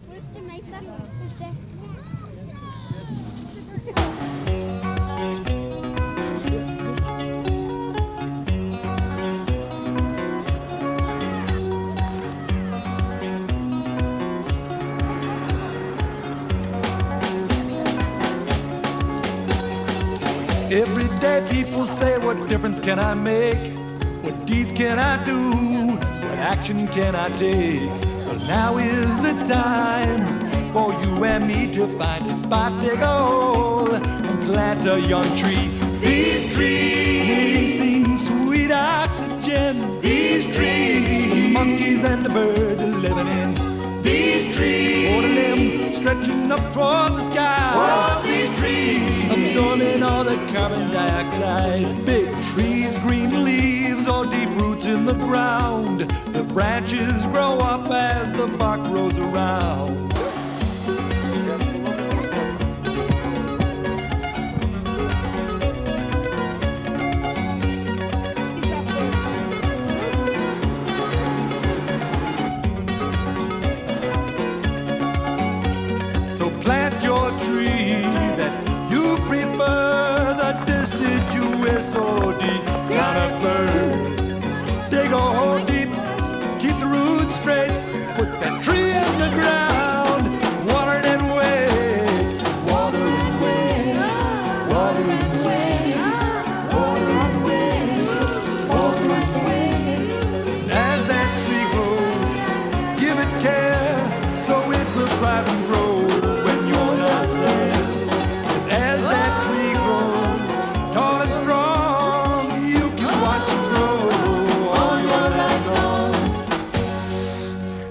Where's Jamaica? Who's there? Every day people say, what difference can I make? What deeds can I do? What action can I take? Well, now is the time for you and me to find a spot to go and plant a young tree. These trees releasing sweet oxygen. These trees, the monkeys and the birds are living in. These trees, for the limbs stretching up towards the sky. Oh, these trees, absorbing all the carbon dioxide. Big trees, green leaves, or deep roots in the ground. The branches grow up as the bark grows around. Plant your tree that you prefer, the deciduous or deep conifer. Dig a hole deep, keep the roots straight, put that tree in the ground, water it and wait, water and wait, water and wait, water and wait, water and wait. And as that tree grows, give it care, so it will thrive and grow.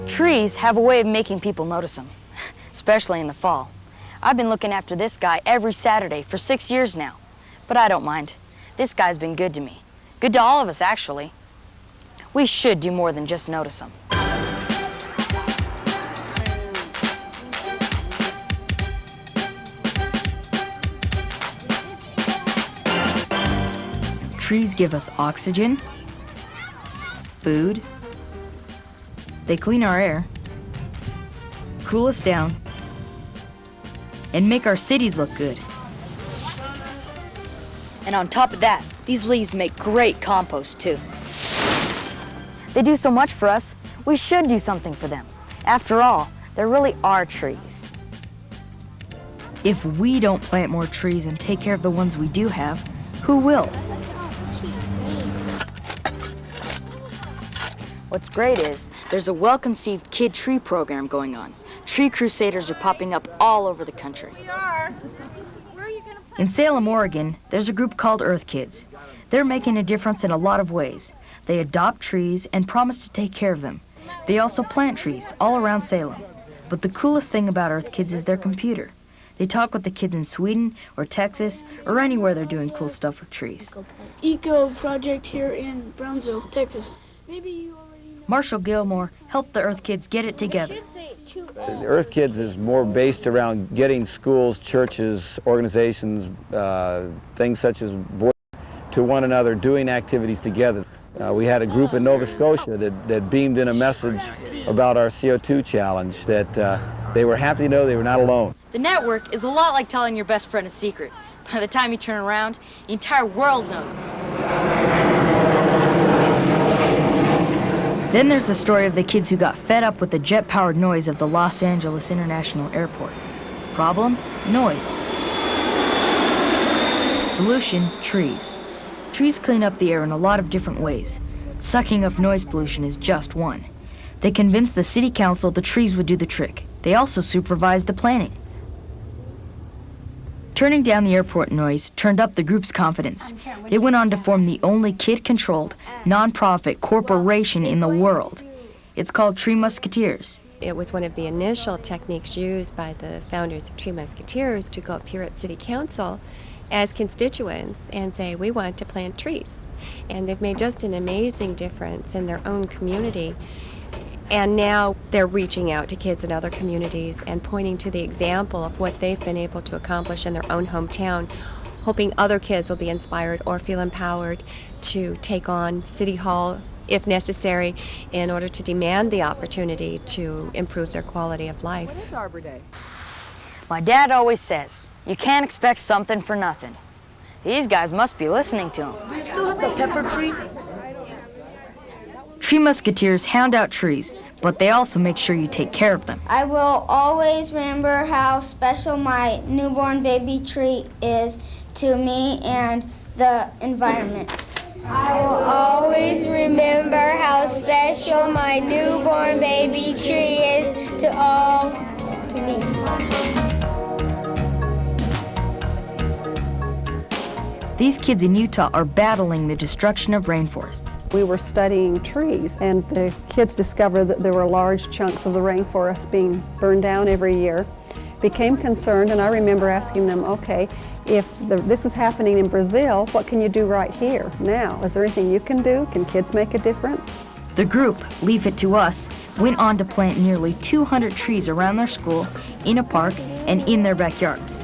Trees have a way of making people notice them, especially in the fall. I've been looking after this guy every Saturday for 6 years now, but I don't mind. This guy's been good to me. Good to all of us, actually. We should do more than just notice them. Trees give us oxygen, food. They clean our air, cool us down, and make our cities look good. And on top of that, these leaves make great compost too. They do so much for us, we should do something for them. After all, there really are trees. If we don't plant more trees and take care of the ones we do have, who will? What's great is, there's a well-conceived kid tree program going on. Tree crusaders are popping up all over the country. In Salem, Oregon, there's a group called Earth Kids. They're making a difference in a lot of ways. They adopt trees and promise to take care of them. They also plant trees all around Salem. But the coolest thing about Earth Kids is their computer. They talk with the kids in Sweden or Texas or anywhere they're doing cool stuff with trees. Eco project here in Brownsville, Texas. Maybe you Marshall Gilmore helped the Earth Kids get it together. The Earth Kids is more based around getting schools, churches, organizations, things such as boys to one another, doing activities together. We had a group in Nova Scotia that beamed in a message about our CO2 challenge, that they were happy to know they were not alone. The network is a lot like telling your best friend a secret. By the time you turn around, the entire world knows. Then there's the story of the kids who got fed up with the jet-powered noise of the Los Angeles International Airport. Problem? Noise. Solution? Trees. Trees clean up the air in a lot of different ways. Sucking up noise pollution is just one. They convinced the city council the trees would do the trick. They also supervised the planning. Turning down the airport noise turned up the group's confidence. They went on to form the only kid-controlled, non-profit corporation in the world. It's called Tree Musketeers. It was one of the initial techniques used by the founders of Tree Musketeers to go up here at City Council as constituents and say, we want to plant trees. And they've made just an amazing difference in their own community. And now they're reaching out to kids in other communities and pointing to the example of what they've been able to accomplish in their own hometown, hoping other kids will be inspired or feel empowered to take on City Hall if necessary, in order to demand the opportunity to improve their quality of life. When is Arbor Day? My dad always says, you can't expect something for nothing. These guys must be listening to him. Do you still have the pepper tree? Tree Musketeers hound out trees, but they also make sure you take care of them. I will always remember how special my newborn baby tree is to me and the environment. I will always remember how special my newborn baby tree is to me. These kids in Utah are battling the destruction of rainforests. We were studying trees, and the kids discovered that there were large chunks of the rainforest being burned down every year. Became concerned, and I remember asking them, okay, if this is happening in Brazil, what can you do right here now? Is there anything you can do? Can kids make a difference? The group, Leave It to Us, went on to plant nearly 200 trees around their school, in a park, and in their backyards.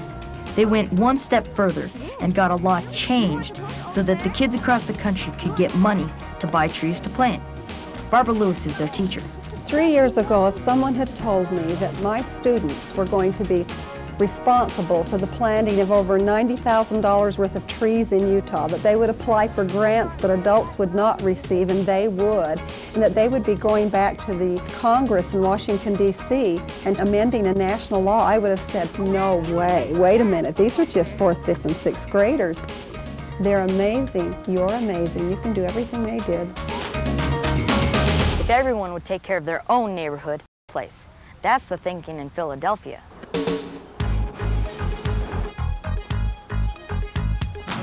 They went one step further and got a law changed so that the kids across the country could get money to buy trees to plant. Barbara Lewis is their teacher. 3 years ago, if someone had told me that my students were going to be responsible for the planting of over $90,000 worth of trees in Utah, that they would apply for grants that adults would not receive, and they would, and that they would be going back to the Congress in Washington, D.C. and amending a national law, I would have said, no way, wait a minute, these are just 4th, 5th, and 6th graders. They're amazing. You're amazing. You can do everything they did. If everyone would take care of their own neighborhood, place. That's the thinking in Philadelphia.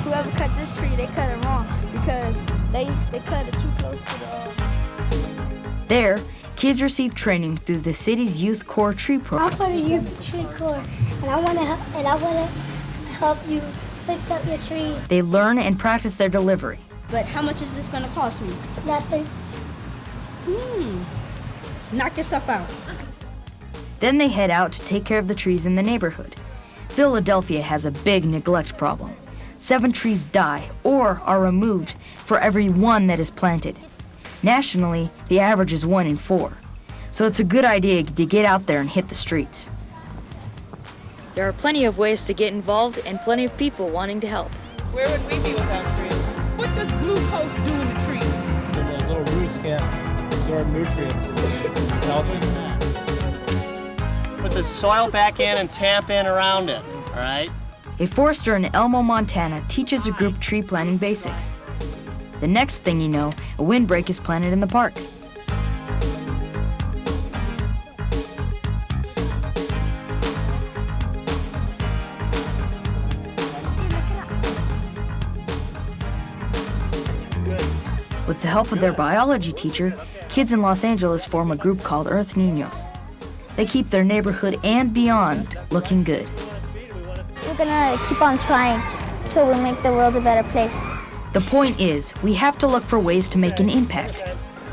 Whoever cut this tree, they cut it wrong because they cut it too close to the... There, kids receive training through the city's Youth Corps Tree Program. I'm for the Youth Tree Corps, and I want to help you fix up your tree. They learn and practice their delivery. But how much is this going to cost me? Nothing. Knock yourself out. Then they head out to take care of the trees in the neighborhood. Philadelphia has a big neglect problem. 7 trees die or are removed for every 1 that is planted. Nationally, the average is 1 in 4. So it's a good idea to get out there and hit the streets. There are plenty of ways to get involved and plenty of people wanting to help. Where would we be without trees? What does glucose do in the trees? The little roots can't absorb nutrients. It's healthy. Put the soil back in and tamp in around it, all right? A forester in Elmo, Montana teaches a group tree planting basics. The next thing you know, a windbreak is planted in the park. With the help of their biology teacher, kids in Los Angeles form a group called Earth Ninos. They keep their neighborhood and beyond looking good. We're gonna keep on trying till we make the world a better place. The point is, we have to look for ways to make an impact.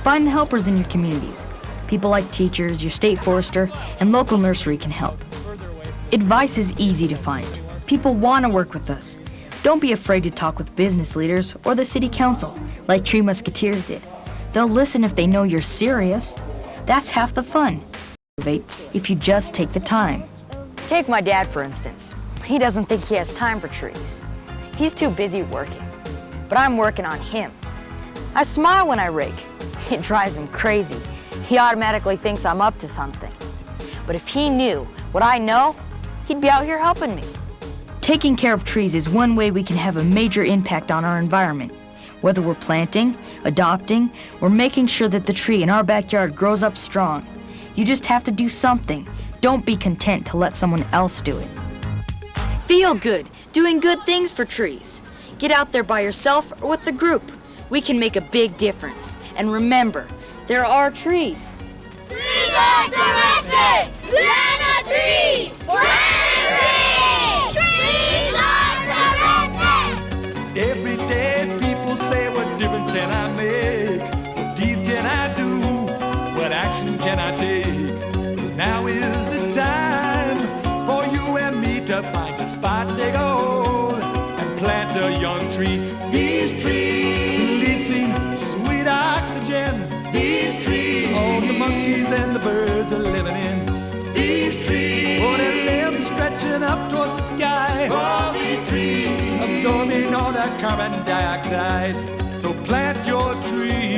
Find the helpers in your communities. People like teachers, your state forester, and local nursery can help. Advice is easy to find. People want to work with us. Don't be afraid to talk with business leaders or the city council, like Tree Musketeers did. They'll listen if they know you're serious. That's half the fun. If you just take the time. Take my dad, for instance. He doesn't think he has time for trees. He's too busy working. But I'm working on him. I smile when I rake. It drives him crazy. He automatically thinks I'm up to something. But if he knew what I know, he'd be out here helping me. Taking care of trees is one way we can have a major impact on our environment. Whether we're planting, adopting, or making sure that the tree in our backyard grows up strong. You just have to do something. Don't be content to let someone else do it. Feel good, doing good things for trees. Get out there by yourself or with the group. We can make a big difference. And remember, there are trees. Trees are directed! Plant a tree! Plant a tree! Trees are directed! Every day people say, what difference can I make? What deeds can I do? What action can I take? Now is the time for you and me to find a spot to go and plant a young tree. These trees releasing sweet oxygen. rising up towards the sky. All these trees absorbing all that carbon dioxide. So plant your trees.